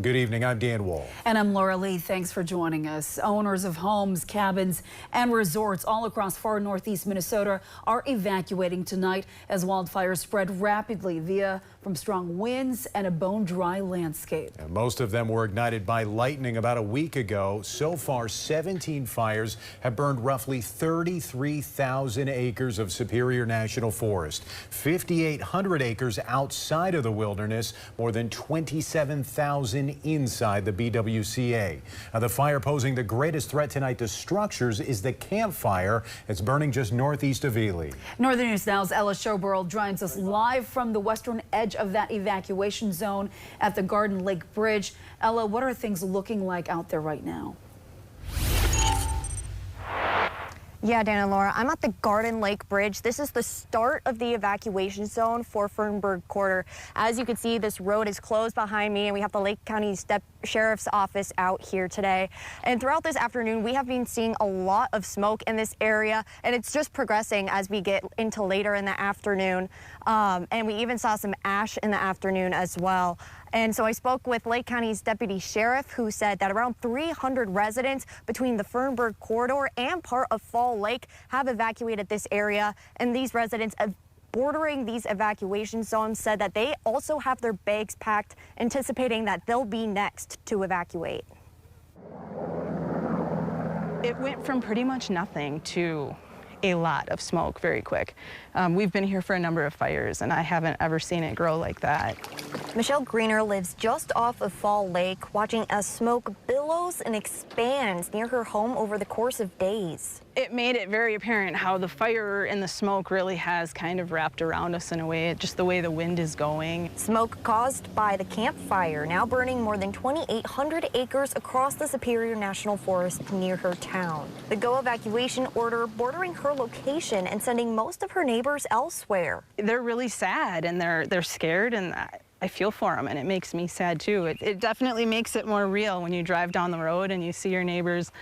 Good evening, I'm Dan Wall. And I'm Laura Lee. Thanks for joining us. Owners of homes, cabins, and resorts all across far northeast Minnesota are evacuating tonight as wildfires spread rapidly from strong winds and a bone-dry landscape. And most of them were ignited by lightning about a week ago. So far, 17 fires have burned roughly 33,000 acres of Superior National Forest, 5,800 acres outside of the wilderness, more than 27,000 inside the BWCA. Now, the fire posing the greatest threat tonight to structures is the Camp Fire. It's burning just northeast of Ely. Northern News Now's Ella Schoberl joins us live from the western edge of that evacuation zone at the Garden Lake Bridge. Ella, what are things looking like out there right now? Yeah, Dan and Laura, I'm at the Garden Lake Bridge. This is the start of the evacuation zone for Fernburg Quarter. As you can see, this road is closed behind me, and we have the Lake County Sheriff's Office out here today. And throughout this afternoon, we have been seeing a lot of smoke in this area, and it's just progressing as we get into later in the afternoon. And we even saw some ash in the afternoon as well. And so I spoke with Lake County's deputy sheriff, who said that around 300 residents between the Fernburg corridor and part of Fall Lake have evacuated this area. And these residents bordering these evacuation zones said that they also have their bags packed, anticipating that they'll be next to evacuate. It went from pretty much nothing to a lot of smoke very quick. We've been here for a number of fires, and I haven't ever seen it grow like that. Michelle Greener lives just off of Fall Lake, watching as smoke billows and expands near her home over the course of days. It made it very apparent how the fire and the smoke really has kind of wrapped around us in a way, just the way the wind is going. Smoke caused by the Camp Fire now burning more than 2,800 acres across the Superior National Forest near her town. The GO evacuation order bordering her location and sending most of her neighbors elsewhere. They're really sad, and they're scared, and I feel for them, and it makes me sad too. It definitely makes it more real when you drive down the road and you see your neighbors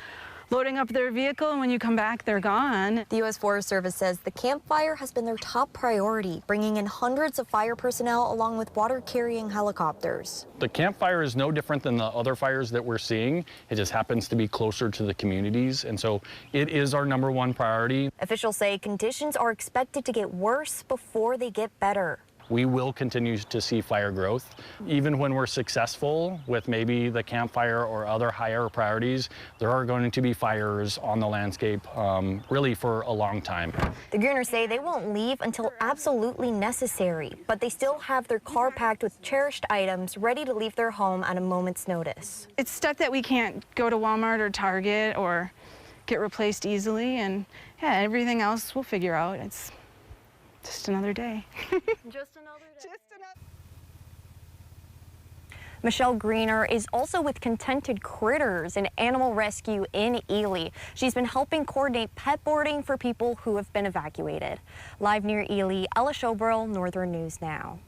loading up their vehicle, and when you come back, they're gone. The U.S. Forest Service says the Camp Fire has been their top priority, bringing in hundreds of fire personnel along with water-carrying helicopters. The Camp Fire is no different than the other fires that we're seeing. It just happens to be closer to the communities, and so it is our #1 priority. Officials say conditions are expected to get worse before they get better. We will continue to see fire growth. Even when we're successful with maybe the Camp Fire or other higher priorities, there are going to be fires on the landscape really for a long time. The Greeners say they won't leave until absolutely necessary, but they still have their car packed with cherished items ready to leave their home at a moment's notice. It's stuff that we can't go to Walmart or Target or get replaced easily, and yeah, everything else we'll figure out. It's just another day. Just another day. Michelle Greener is also with Contented Critters, an animal rescue in Ely. She's been helping coordinate pet boarding for people who have been evacuated. Live near Ely, Ella Schoberl, Northern News Now.